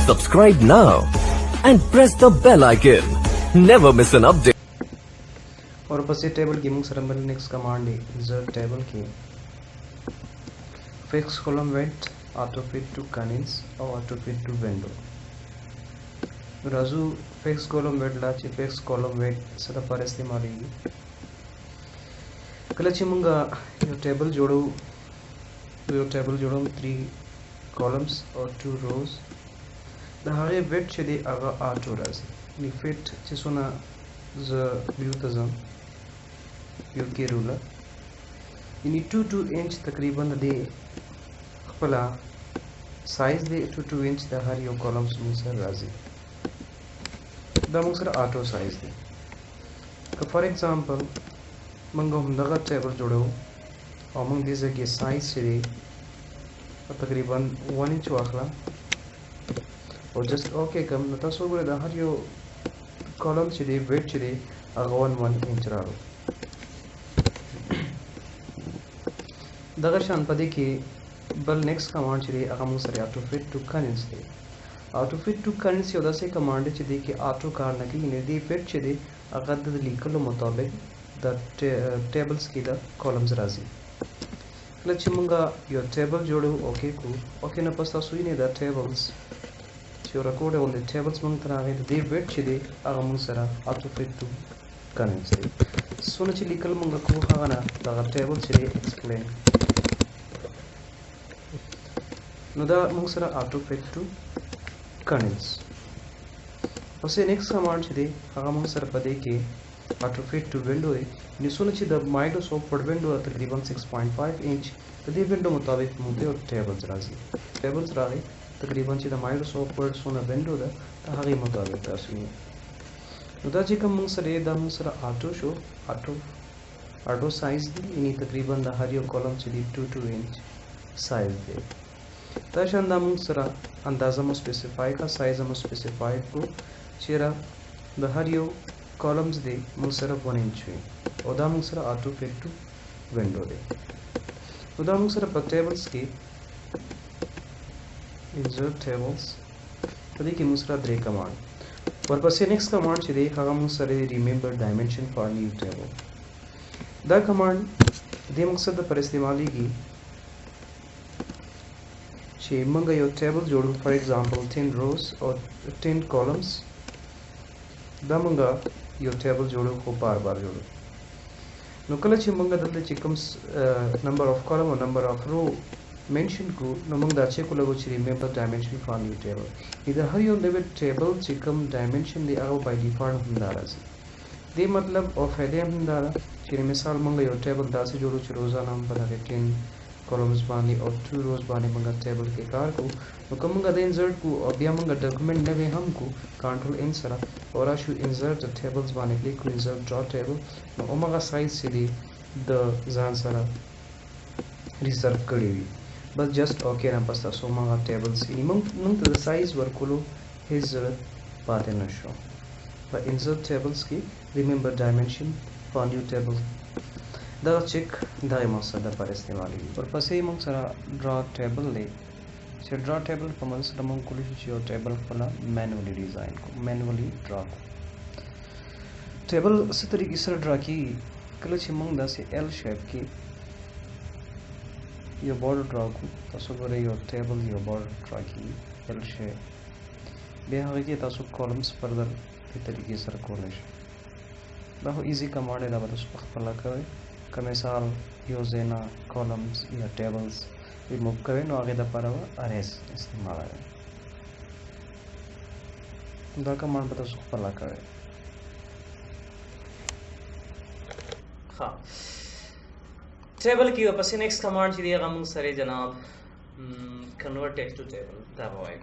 Subscribe now and press the bell icon. Never miss an update. और बस ये टेबल की मुंग नेक्स्ट कमांड insert टेबल की fix column weight auto fit to canins और auto fit to window Raju fix column weight ला ची fix column weight सदा पर इस्तेमाल ही कल ची मुंगा यो टेबल जोड़ो 3 columns और 2 rows द हारे weight ची दे आगा auto राजी नि fit ची सुना ज ब्यूतज़म योग्य रूलर यानी 2 इंच तकरीबन दे खपला साइज दे 2 इंच द हर यो कॉलम्स मुसर राजी द मुसर ऑटो साइज दे का फॉर एग्जांपल मंगो हम दगा टेबल जोड़ो और मंग दिस के साइज से तकरीबन 1 इंच वाखला और जस्ट ओके कम नता सो गरे द हर यो कॉलम से दे वेट से दे अगवन 1 इंच रारो दगर शान पदे के बल नेक्स्ट कमांड चले अगम सरे ऑटो फिट टू कनेंस दे ऑटो फिट टू कनेंस योदा से कमांड चले के ऑटो कार नकी ने दे फिट चले अगर द लीकल मुताबिक द टेबल्स की द कॉलम्स राजी क्लच मंगा यो टेबल जोड़ो ओके को ओके न पस्ता सुई ने द टेबल्स जो रिकॉर्ड ऑन द टेबल्स मंग तना है दे फिट चले अगम सरा ऑटो फिट टू कनेंस दे सोना चली लीकल मंगा को खाना द टेबल चले एक्सप्लेन नदा मुंगसरा ऑटो फिट टू कनेंस उसे नेक्स्ट कमांड छदे हागा मुंगसरा पदे के ऑटो फिट टू विंडो है निसुन छि द माइक्रोसॉफ्ट वर्ड विंडो तकरीबन 6.5 इंच तदे विंडो मुताबिक मुदे और टेबल्स रागे तकरीबन छि द माइक्रोसॉफ्ट वर्ड सोना विंडो द हागे मुताबिक तासुनी नदा जी कम मुंगसरे द मुंगसरा ऑटो साइज दी इनी तकरीबन द हरियो कॉलम छि 2 इंच साइज दे तशंदा मुंगसरा अंदाजा मु स्पेसिफाई का साइज मु स्पेसिफाई को चेरा द हरियो कॉलम्स दे मुंगसरा 1 इंच वे ओदा मुंगसरा ऑटो फिट टू विंडो दे ओदा मुंगसरा पर टेबल्स की इंसर्ट टेबल्स तदी की मुंगसरा द्रे कमांड और पर से नेक्स्ट कमांड छे दे खागा मुंगसरा remember dimension for new table द कमांड दे मकसद पर इस्तेमाली की मंगा यो टेबल जोड़ो फॉर एग्जांपल 10 रोज और 10 कॉलम्स दमंगा यो टेबल जोड़ो को बार जोड़ो नुकल मंगा दल चिकम्स नंबर ऑफ कॉलम और नंबर ऑफ रो मेंशन को नमंग दाचे को लगो छि remember dimension for new table इधर हर यो लेवल टेबल चिकम डायमेंशन दे आरो बाय डिफॉल्ट हुंदारा दे मतलब ऑफ हेडे हुंदारा छि मिसाल मंगा यो टेबल दासे जोड़ो छि रोजाना हम बना के 10 कॉलम्स बानी और 2 रोज बानी मंगा टेबल के कार को तो कमंगा द इंसर्ट को और बिया मंगा डॉक्यूमेंट नेवे हम को कंट्रोल इंसरा और आशु इंसर्ट द टेबल्स बानी क्लिक को इंसर्ट ड्रॉ टेबल नो ओमेगा साइज से दी द जान सरा रिजर्व करी हुई बस जस्ट ओके ना पस्ता सो मंगा टेबल्स इन मंग द साइज वर कोलो हिज जरूरत बात न शो पर इंसर्ट टेबल्स की remember dimension for new table द चेक दाई मकसद पर इस्तेमाल और पसे मंग सरा ड्रॉ टेबल ले से ड्रॉ टेबल कमन सरा मंग कुलिश यो टेबल फला मैनुअली डिजाइन को मैनुअली ड्रॉ टेबल से तरीके से ड्रॉ की कल छ मंग द से एल शेप की यो बॉर्डर ड्रॉ को तसो गरे यो टेबल यो बॉर्डर ड्रॉ की एल शेप बे हगे के तसो कॉलम्स फर्दर के तरीके से कोलिश बहुत इजी कमांड है दा बस फला करे कमिसाल यूजेना कॉलम्स या टेबल्स रिमूव करें नो आगे दा परवा अरेस इस्तेमाल है दा कमांड बता सुख पला करे हाँ टेबल की वापस से नेक्स्ट कमांड छी दिया हम सरे जनाब कन्वर्ट टेक्स्ट टू टेबल दा होय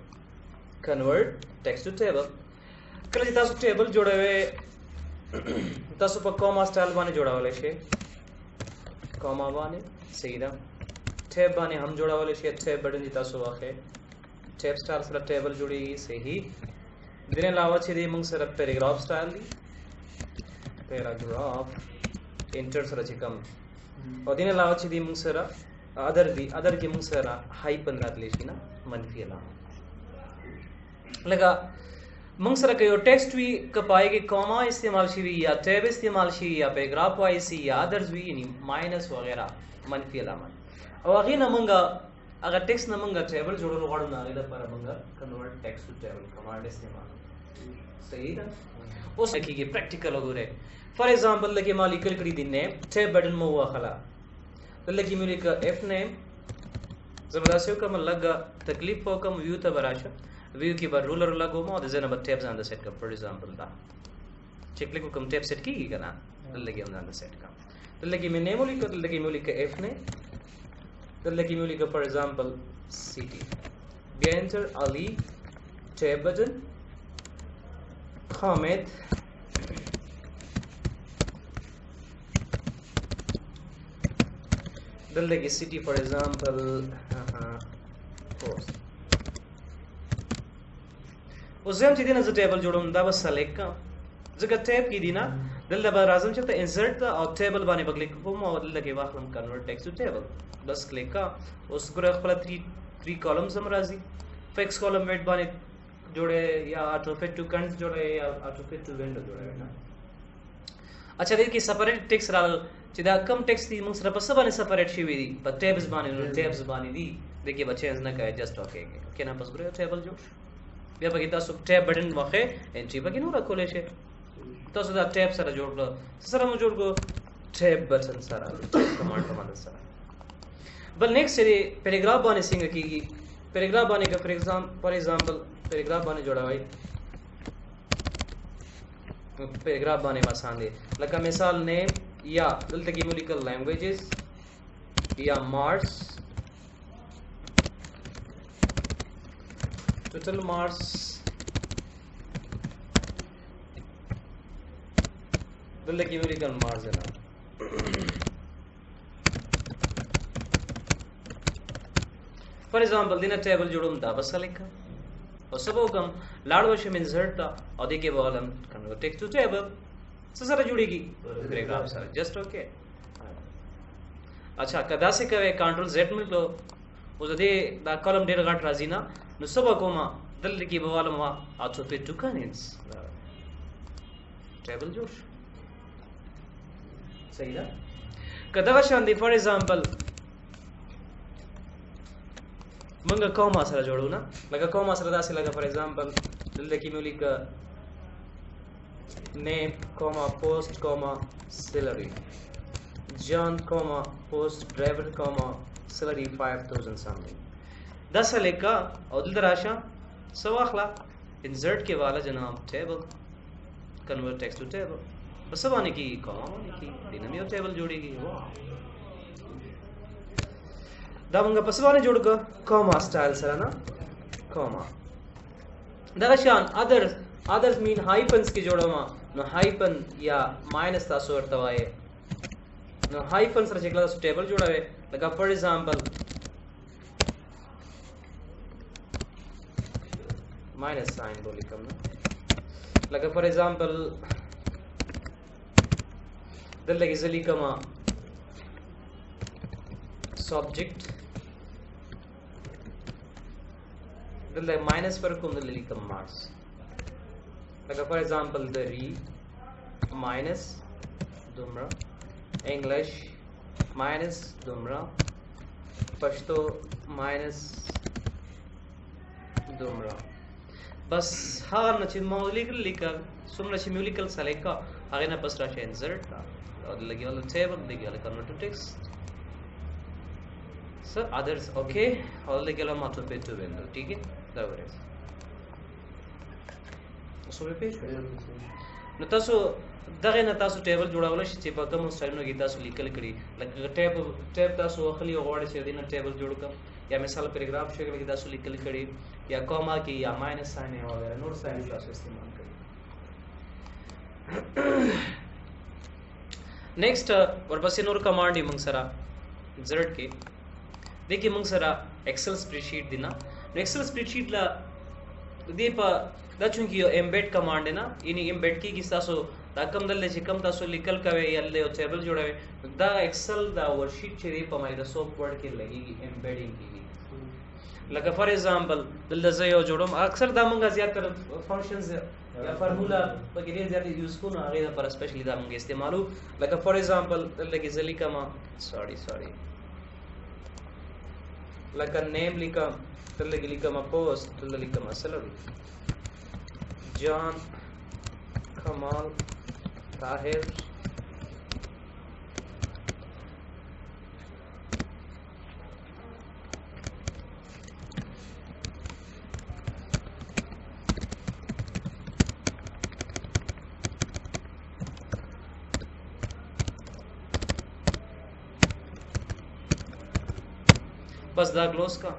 कन्वर्ट टेक्स्ट टू टेबल कल जिता सु टेबल जोड़े हुए तसु पर कॉमा स्टाइल बाने जोड़ा वाले छे कॉमा बाने सीधा टैब बाने हम जोड़ा वाले छे टैब बटन जिता सु वाखे टैब स्टाइल से टेबल जुड़ी सही दिने लावा छे दी मंग सर पैराग्राफ स्टाइल दी पैराग्राफ इंटर सर चिकम और दिने लावा छे दी मंग सर अदर की मंग सर हाइपन रात लेशी ना मनफी ला लगा मंग सर के टेक्स्ट भी कपाए के कॉमा इस्तेमाल शी या टैब इस्तेमाल शी या पैराग्राफ वाइज या अदर्स भी यानी माइनस वगैरह मनफी अलामत और आगे नमंगा अगर टेक्स्ट नमंगा टेबल जोड़ो वाडो ना लेदा पर मंगा convert text to table command इस्तेमाल सही है उस की प्रैक्टिकल हो रे फॉर एग्जांपल लगे मालिकल करी दिन ने टैब बटन में हुआ खला लगी मिली का एफ नेम जबरदस्ती का लगा तकलीफ हो कम व्यू तबराशा व्यू की बार रूलर लगो मो देन अब टैब्स ऑन द सेट का फॉर एग्जांपल दा चेक लिखो कम टैब सेट की करना लगी ऑन द सेट का लगी में नेम लिखो लगी मिली का एफ ने लगी मिली का फॉर एग्जांपल सिटी गेंटर अली टैब बटन हामिद लगी city for example course Ujam चीज़ें नज़र टेबल जोड़ो ना बस सेलेक्ट का जगह टैब की दी ना दल दबा राज़म चलता इंसर्ट था और टेबल बाने बगले को मौजूद लगे वाक़म कन्वर्ट टेक्स्ट टू टेबल बस क्लिक का उसको रख पला थ्री कॉलम्स हम राज़ी फिक्स कॉलम वेट बाने जोड़े या ऑटो फिट टू कंट जोड़े या ऑटो फिट टू विंडो जोड़े ना अच्छा देखिए सेपरेट टेक्स्ट राल चिदा कम टेक्स्ट थी मुझसे रपस बाने सेपरेट शी हुई थी पर टेब्स बाने दी देखिए बच्चे ना कहे जस्ट ओके क्या ना पस बुरे टेबल जो या बगी तासु टैब बटन वाखे एंट्री बगी नो रखो लेशे तासु दा टैब सारा जोड़ लो सारा मो जोड़ को टैब बटन सारा कमांड कमांड सारा बल नेक्स्ट है पैराग्राफ बाने सिंग की पैराग्राफ बाने का फॉर एग्जांपल पैराग्राफ बाने जोड़ा भाई पैराग्राफ बाने आसान दे लगा मिसाल नेम या दल तक मॉलिक्यूलर लैंग्वेजेस या मार्स टोटल मार्स दल की न्यूमेरिकल मार्स है ना फॉर एग्जांपल दिन टेबल जोड़ो दा बस लिखा और सबो कम लाडवश में इंसर्ट था और देखिए बॉलम कन्वर्ट टेक्स्ट टू टेबल से सारा जुड़ेगी पैराग्राफ सारा जस्ट ओके अच्छा कदा से कवे कंट्रोल जेड में लो उस दे दा कॉलम डेटा गाट राजी ना no saba koma dalli ki bawala ma ato pe tukanins table josh सही ना कदा शांति फॉर एग्जांपल मंगा कॉमा सारा जोड़ो ना लगा कॉमा सारा दासे लगा for example dalli ki muli का name comma post comma salary John comma post driver comma salary 5000 something 10 लेका और दिल दराशा सवाखला इंसर्ट के वाला जनाब table convert text to table बस सब आने की कॉमा आने की दिन में टेबल जोड़ेगी वाह दामंगा पसवाने जोड़ का कॉमा स्टाइल सरा ना कॉमा दराशान अदर्स मीन हाइपन्स की जोड़ो मा न हाइपन या माइनस ता सोर तवाए न हाइपन्स रचेकला टेबल जोड़ावे लगा फॉर एग्जांपल माइनस साइन बोली कम ना लगा फॉर एग्जांपल दल लगी जली कमा सब्जेक्ट दल लगी माइनस पर कुम दल लगी कम मार्क्स लगा फॉर एग्जांपल द री माइनस दुमरा इंग्लिश माइनस दुमरा पश्तो माइनस दुमरा बस हाँ नची मौलिकल लिखकर सुन नची म्यूलिकल सलेका आगे ना बस राशि इंसर्ट और लगी वाला टेबल लगी वाला कन्वर्ट टू टेक्स्ट सर अदर्स ओके और लगी वाला मात्र पे टू विंडो ठीक है दबरे सो रिपीट न तासो दगे न तासो टेबल जोड़ा वाला शी चिपा कम स्टाइल न गीता सो लिखल करी लगी टेब तासो अखली ओवाड़े से दिन टेबल जोड़ का या मिसाल पैराग्राफ शक्ल की तासो लिखल करी या कॉमा की या माइनस साइन है वगैरह नोट साइन का इस्तेमाल करें नेक्स्ट और बस नोर कमांड ही मंगसरा जेड के देखिए मंगसरा एक्सेल स्प्रेडशीट दिना एक्सेल स्प्रेडशीट ला दीपा दचुं की एम्बेड कमांड है ना इनी एम्बेड की तासो दा कम दल्ले से कम तासो लिखल कवे यल्ले टेबल जोड़ावे दा एक्सेल दा वर्कशीट छे दीपा माई दा सॉफ्टवेयर के लगेगी एम्बेडिंग की لکه فار ایگزامپل دلته زه یو جوړوم اکثر دا مونږ زیاتره فنکشنز یا فارمولا پکې ډېر زیات یوز کوو هغې لپاره سپیشلی دا مونږ استعمالو لکه فار ایگزامپل دلته کې زه لیکم سوري لکه نیم لیکم دلته کې لیکم پوسټ دلته لیکم سیلری جان کمال طاهر बस दा क्लोज का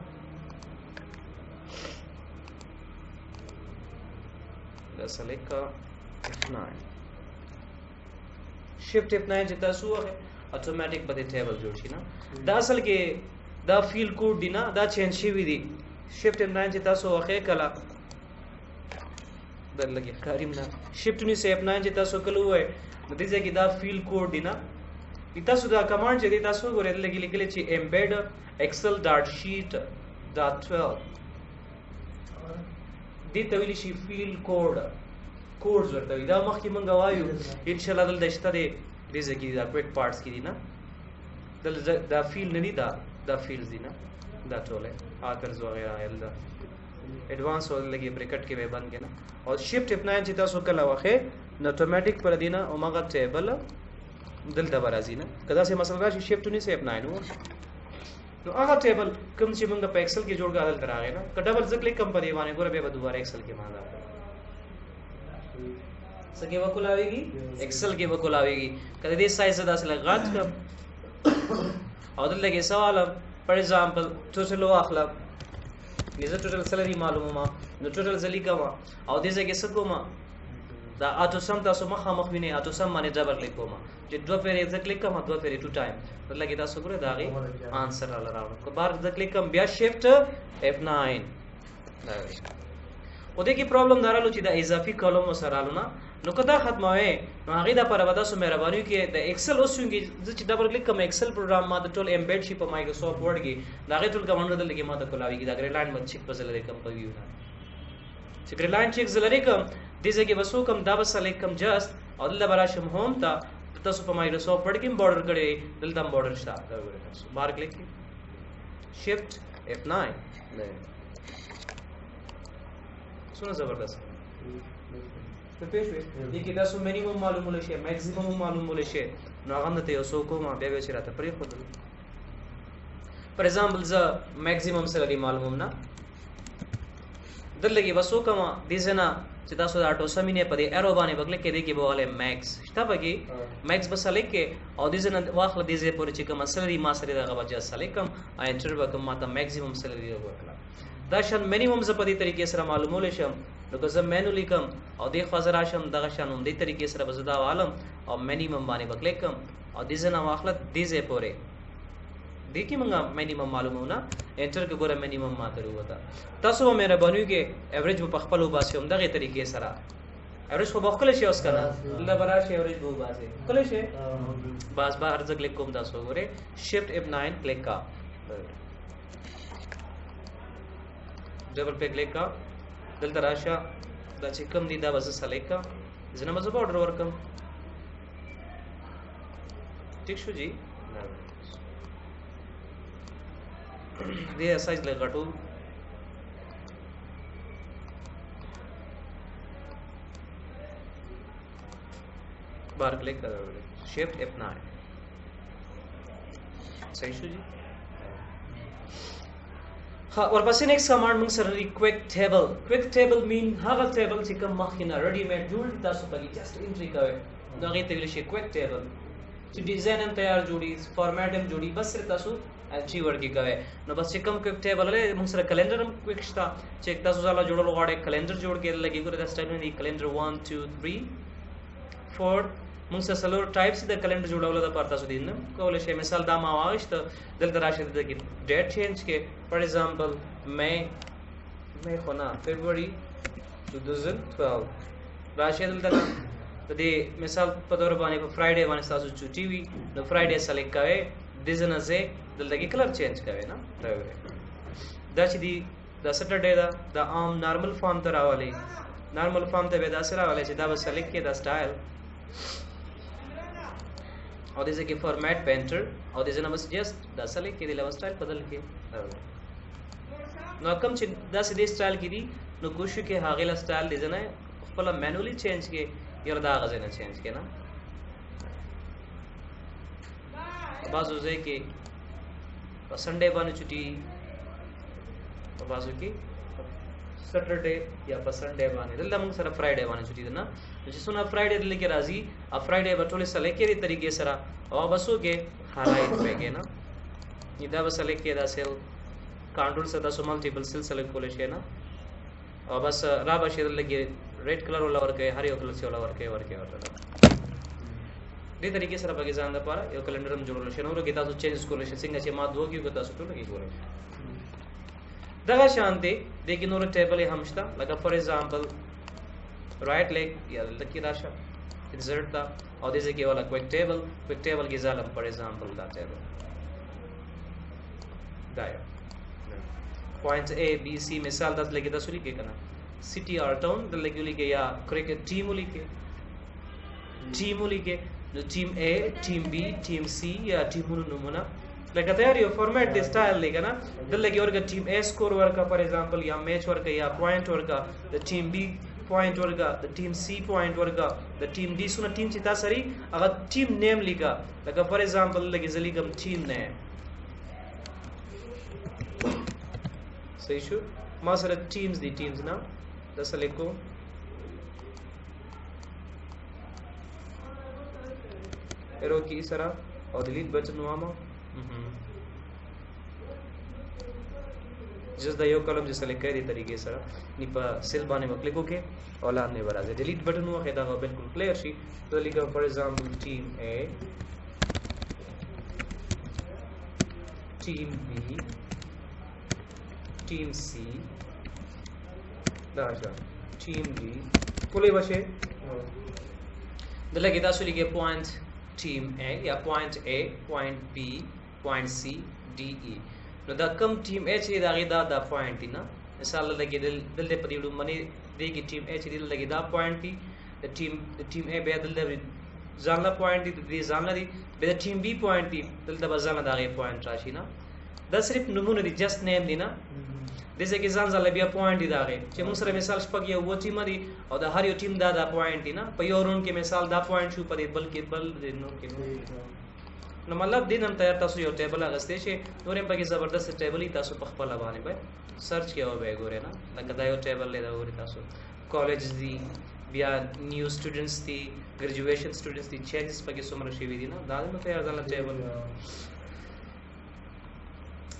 सेलेक्ट का F9 शिफ्ट F9 जितना सुआ है ऑटोमेटिक बदे टेबल जोड़ शी ना दा असल के दा फील्ड कोड दी ना दा चेंज शी भी दी शिफ्ट F9 जितना सुआ है कला दर लगे कारिम ना शिफ्ट नहीं से F9 जितना सु कलू है नतीजे की दा फील्ड कोड दी ना इतना सुधा कमांड जे देता सु गोरे लगी लिखले ची एम्बेड excel.sheet.12 دې ته ویل شي فیلډ کوډز ورته وي دا مخکې مونږ وایو ان شاء الله دلته شته دی دې ځکه دا کویک پارټس کې دي نه دلته دا فیلډ نه دي دا فیلډز دي نه دا ټول آکرز وغیرہ ال دا ایڈوانس اور لګي بریکټ کې به بن کې نه او شفٹ F9 چې تاسو کله واخې نو اتوماتیک پر دینه اومغه ټیبل دلته برازي نه کدا سه مسله راشي شفٹ نه سه F9 وو نو هغه ټیبل کوم چې موږ په ایکسل کې جوړ غاړل تراغې نه کډه ور ځکه کلیک کم پرې باندې ګوره به دوباره ایکسل کې ماندا سکه وکولاويږي ایکسل کې وکولاويږي کله دې سایز زدا سره غاټ کم او دلته کې سوال فار ایگزامپل ټوټل واخلا نیزه ټوټل سیلری معلومه ما نو ټوټل زلی کما او دې ځکه څه کومه دا اټو سم تاسو مخه مخ ویني اټو سم باندې ډبل کلیک کوم چې دوه پیری ځکه کلیک کوم دوه پیری ټو ټایم دلته کې تاسو ګوره داغي آنسر را راوړم کو بار ځکه کلیک کوم بیا شیفټ F9 او دې کې پرابلم دارالو چې دا اضافي کالم سره رالو نه نو کدا ختمه نو هغه د پر ودا سو مهرباني کې د ایکسل اوسونګي چې ډبل کلیک کوم ایکسل پروګرام ما د ټول امبیډ شي په مایکروسافټ ورډ کې دا غي ټول کمانډ دلته کې ما د کولاوي کې دا ګریلاند مچ په زله کوم په ویو نه چې ګریلاند چیک زلری کوم دې ځکه وسو کوم دا بس لیکم جست او دلته براشم هوم تا تاسو په مایکروسافټ ورډ کې بارډر کړي دلته بارډر شته دا ګوره تاسو بار کلیک شیفټ F9 سونه زبردست په پېښوي دې کې تاسو مینیمم معلومول شي میکسیمم معلومول شي نو هغه ته یو څو کومه بیا به چیرته پرې خو فار ایگزامپل ز میکسیمم سیلری معلومم نه دلته کې وسو کومه دې زنه چې تاسو دا اټو سمینه په دې ایرو باندې بغل کې دې کې بواله میکس شته پکې میکس بس لیکه او دې زنه واخله دې زه پورې چې کوم سیلری ما سره دا غوځه سلیکم انټر وکم ماته میکسیمم سیلری وکړه دا شان مینیمم ز په دې طریقې سره معلومول شم نو که زه مینولی کم او دې خاطر راشم دغه شان هم دې طریقې سره بزدا عالم او مینیمم باندې وکلیک کم او دې زنه واخله دې زه پورې دې کې موږ مینیمم معلومونه انټر کې ګوره مینیمم ماته وروته تاسو مې ربانیو کې ایوریج په خپل وباسم دغه طریقې سره ایوریج په خپل شي اوس کنه الله برا شي ایوریج وو باسي کله شي بس بار ځکه کلیک کوم تاسو ګوره شیفټ F9 کلیک کا ډبل په کلیک کا دلته راشه دا چې کوم دي دا وځه سلیکټ کا ځنه مزه بارډر ورکم ٹھیک شو جی دې سایز لګټو بار کلیک کړئ شیفټ F9 صحیح شو جی ها ورپسې نیکسٹ کمانډ موږ سره دی کویک ټیبل مین هغه ټیبل چې کوم مخکې نه ریډي میډ جوړ تاسو پکې جست انټری کوئ دا غي ته ویل شي کویک ټیبل چې ډیزاین هم تیار جوړي فارمیټ هم جوړي بس تاسو انټری ورکی کوئ نو بس چې کوم کویک ټیبل له موږ سره کلندر هم کویک شتا چې تاسو ځاله جوړول غواړئ کلندر جوړ کې لګي ګوره دا سټایل دی کلندر 1 2 3 4 موږ سره سلور ټایپس د کلندر جوړولو د پاره تاسو دین کولای شئ مثال دا ما واغشت دلته راشه د ډیټ چینج کې فار ایگزامپل مې خو نه فبراير 2012 راشه دلته د دې مثال په تور باندې په فرایډے باندې تاسو چټي وي نو فرایډے سلیکټ کوئ د ځنه زه دلته کې کلر چینج کوئ نه دا چې دی دا سټرډے دا د عام نارمل فارم ته راولي نارمل فارم ته به دا سره راولي چې دا به سلیکټ کې دا سټایل او دې کې فارمیټ پینټر او دې نه بس جست دا سلیکټ کې دی لو سټایل بدل کې نو کوم چې دا سیدې سټایل کې دی نو کوشش کې هاغه لا سټایل دې نه خپل مینولی چینج کې یره دا غزه نه چینج کې نه بازو ځای کې په سنډے باندې چټي په بازو کې سټرډے یا په سنډے باندې دلته موږ سره فرایډے باندې چټي ده نه چې څونه فرایډے دلته کې راځي ا فرایډے په ټوله سره کې لري طریقې سره او بسو کې هايلاइट پېږي نه دا وسله کې دا سیل کنټرول سره تاسو مالټیپل سیل سلیکټ کولای شئ نه او بس را به شي دلته کې ریډ کلر ولا ورکه هر یو کلر څه ولا ورکه دې طریقې سره پکې ځان لپاره یو کلندر هم جوړول شي نو ورګه تاسو چینج کولای شئ څنګه چې ما دوه کې تاسو ټول کې کولای شئ دغه شانته د کې نور ټیبل هم شته لکه فور ایگزامپل رائټ لیک یا لکه راشه انسرټ تا او دې کې ولا کویک ټیبل کې ځالم فور ایگزامپل دا ټیبل دا یو پوینټ A B C مثال د لګي تاسو لیکه کنه سټي اور ټاون د لګي لیکه یا کرکټ ټیم لیکه نو ټیم A ټیم B ټیم C یا ټیمونو نمونه لکه تیار یو فارمیټ دی سټایل دی کنه د لګي ورګه ټیم A سکور ورکا فار ایگزامپل یا میچ ورکا یا پوینټ ورکا د ټیم B پوینټ ورکا د ټیم C پوینټ ورکا د ټیم D سونه ټیم چې تاسو لري هغه ټیم نیم لیکا لکه فار ایگزامپل لګي زلیګم ټیم نیم صحیح شو ما سره ټیمز دي ټیمز نه د سلیکو ایرو کی سره او ډیلیټ بٹن وامه جس دا یو کلم چې سلیکټ کړي طریقې سره نی په سیل باندې وکلیک وکړي او لاندې ورازه ډیلیټ بٹن وخه دا بالکل کلیر شي تو لیکم فار ایگزامپل ټیم A ټیم B टीम C दाजा टीम D कोले बचे दलगे तاسو لګي پوینټ ټیم A یا پوینټ A پوینټ B پوینټ C D E نو دا کم ټیم A چې دا غي دا پوینټ دی نه مثال لګي دلته په دې وډو باندې دیږي ټیم A چې لګي دا پوینټ دی د ټیم A به دلته ځانله پوینټ دی د ځانله دی به د ټیم B پوینټ دی دلته به ځانله دا غي پوینټ راشي نه دا صرف نمونه دي جست نیم دی نه دغه کې ځان ځله بیا پوینټ دی داغه چې موږ سره مثال شپږ یو و ټیم دی او د هر یو ټیم دا پوینټ دی نه په یو رون کې مثال دا پوینټ شو په بلکې بل نو کې نو مطلب دین هم تیار تاسو یو ټیبل اغستې شي نورم په کې زبردست ټیبل تاسو په خپل باندې به سرچ کې او به ګورئ نه لکه دا یو ټیبل لیدا ګورئ تاسو کالج دی بیا نیو سټوډنټس دی ګریجویشن سټوډنټس دی چینجز په کې څومره شي وي دي نه دا نو تیار ځل ټیبل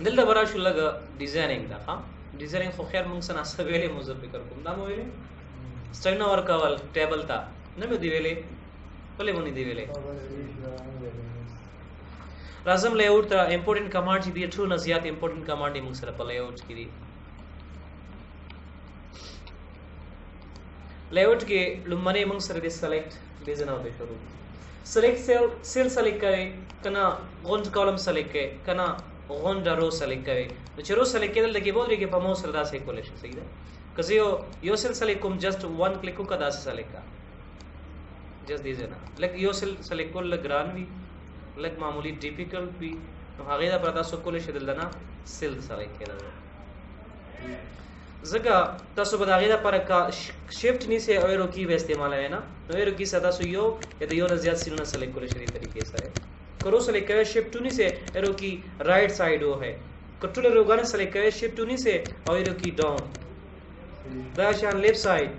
دلته ورا شو لګ ډیزاینینګ دا ها ډیزاینینګ خو خیر موږ سره اسه ویلې مو زه فکر کوم دا مو ویلې سټاین اور کول ټیبل تا نه مې دی ویلې ولې مونږ دی ویلې لازم لیاوټ ته امپورټنٹ کمانډ چې دی ټول نه زیات امپورټنٹ کمانډ موږ سره په لیاوټ کې دي لیاوټ کې لمنه موږ سره د سلیکټ ډیزاین او به شروع سلیکټ سیل سلیکټ کړئ کنا غونډ کالم سلیکټ کړئ کنا غونډ رو سلیکټ کوي نو چې رو سلیکټ کېدل لګي بول لري په مو سره دا سې کولای شي صحیح ده کزه یو سیل سلیکټ کوم جست ون کلیک کو دا سلیکټ کا جست دیزه نه لګ یو سیل سلیکټ کول لګران وی لګ معمولی ډیفیکلټ وی نو هغه دا پردا سو کولای شي دلته سیل سلیکټ کېدل زګه تاسو به دا غیره پر کا شیفټ نیسه او ایرو کی به استعمال ہے نا نو ایرو کی سدا سو یو یا د یو نه زیات سیلونه سلیکټ کولای شي طریقې سره करो सेलेक्ट करे शिफ्ट टूनी से एरो की राइट साइड हो है कटुले रोगाने सेलेक्ट करे शिफ्ट टूनी से और एरो की डाउन दाशान लेफ्ट साइड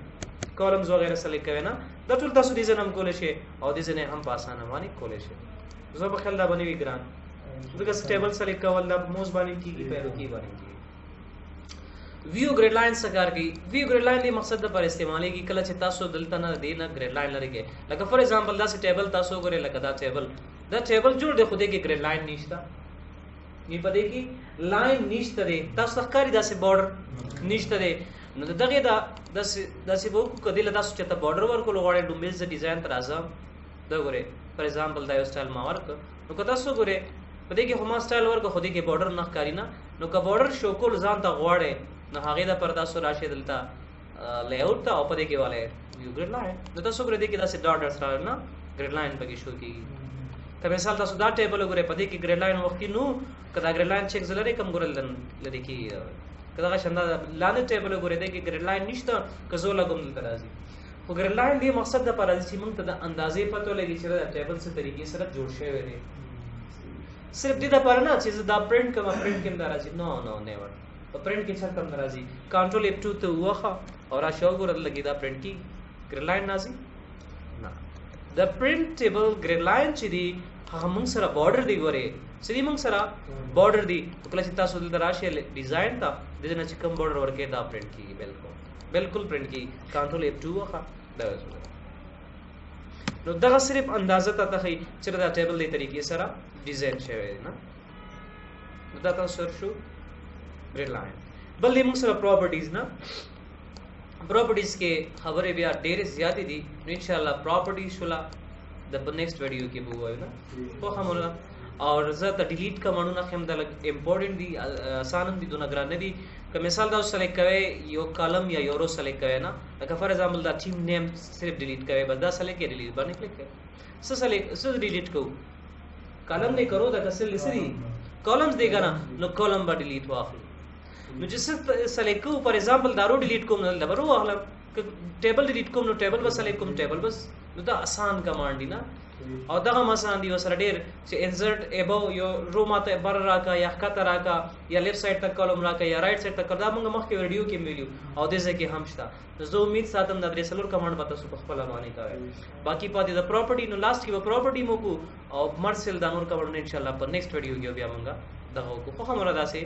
कॉलम्स वगैरह सेलेक्ट करे ना द टूल तसु डिजाइन हम कोले छे और डिजाइन हम पासान माने कोले छे जो बखल दा बनी विग्रान बिकॉज़ टेबल सेलेक्ट कवल दा मोस बानी की पैरो की बानी की व्यू ग्रिड लाइन सकार की व्यू ग्रिड लाइन दी मकसद द पर इस्तेमाल की कला छ तासो दलता ना दे ना ग्रिड लाइन लगे लगा फॉर एग्जांपल दा से टेबल तासो करे लगा दा टेबल जोड़ दे खुदे की ग्रिड लाइन निश्ता नहीं पदे की लाइन निश्ता दे तासो तखकारी दा से बॉर्डर निश्ता दे न दगे दा दसे बो को कदिला दा सुचता बॉर्डर वर को लोगाड़े डुमेज डिजाइन तराजा द गोरे फॉर एग्जांपल दा स्टाइल मा वर्क नो कदा सो गोरे په دې کې هما سټایل ورکو خو دې کې بارډر نه ښکاري نه نو که بارډر شو کول ځان ته غواړي نو هغې د پر تاسو راشي دلته لے آؤٹ ته او په دې کې والے یو ګریډ لاین نو تاسو ګورئ دې کې داسې ډاټ راغلی نه ګریډ لاین پکې شو کېږي که مثال تاسو دا ټیبل وګورئ په دې کې ګریډ لاین وختي نو که دا ګریډ لاین چیک لرئ کم ګورل لري کې که دغه شان دا لاندې ټیبل وګورئ دې کې ګریډ لاین نشته که زه لګوم دلته راځي خو ګریډ لاین دې مقصد دپاره راځي چې موږ ته د اندازې پته ولګي چې دا ټیبل څه طریقې سره جوړ شوی دی صرف دې دپاره نه چې زه دا پرنټ کوم پرنټ کې هم دا راځي نو نو نیور په پرنټ کې چېرته هم نه راځي کنټرول F2 ته ووهه او راشي وګوره لګي دا پرنټ کې ګریډ لاین راځي نه د پرنټیبل ګریډ لاین چې دی هغه موږ سره بارډر دی ګورئ څه دی موږ سره بارډر دی کله چې تاسو دلته راشئ ډیزاین ته د دې نه چې کوم بارډر ورکړئ دا پرنټ کېږي بالکل پرنټ کېږي کنټرول F2 ووهه دا نو دغه صرف اندازه ته ښیي چې دا ټیبل دې طریقې سره ډیزاین شوی دی نه نو دا تاسو سر شو ګریډ لاین بل دې موږ سره پراپرټیز نه پراپرټیز کې خبرې بیا ډېرې زیاتې دي نو ان شاء الله پراپرټیز شولا د نیکسټ ویډیو کې به وایو نه خو همونه اور زه ته ډیلیټ کمانډونه خم د لګ امپورټنت دي آسان دي دونه ګران دي که مثال دا سلیکټ کوي یو کالم یا یو رو سلیکټ کوي نه لکه فار ایگزامپل دا ټیم نیم صرف ډیلیټ کوي بس دا سلیکټ کې ډیلیټ باندې کلیک کوي څه ډیلیټ کو کالم نه کرو دا کسل لسري کالمز دی کنه نو کالم با ډیلیټ واخلو نو چې سلیکټ کو فار ایگزامپل دا رو ډیلیټ کوم نه لبرو واخلم ټیبل ډیلیټ کوم نو ټیبل بس سلیکټ کوم ټیبل بس نو دا آسان کمانډ دی نه او دغه مثلا دی وسره ډیر چې انسرټ ابو یو رو ماته بر راکا یا ښکته راکا یا لیفت سایډ تک کالم راکا یا رائټ سایډ تک دا موږ مخکې ویډیو کې ویلو او دې ځکه هم شته زه امید ساتم دا درې څلور کمانډ به تاسو په خپل باندې کوئ باقي پاتې د پراپرټي نو لاست کې به پراپرټي مو کو او مرسل دا نور کمانډ ان شاء الله په نیکسټ ویډیو کې بیا موږ دغه کو خو هم را داسې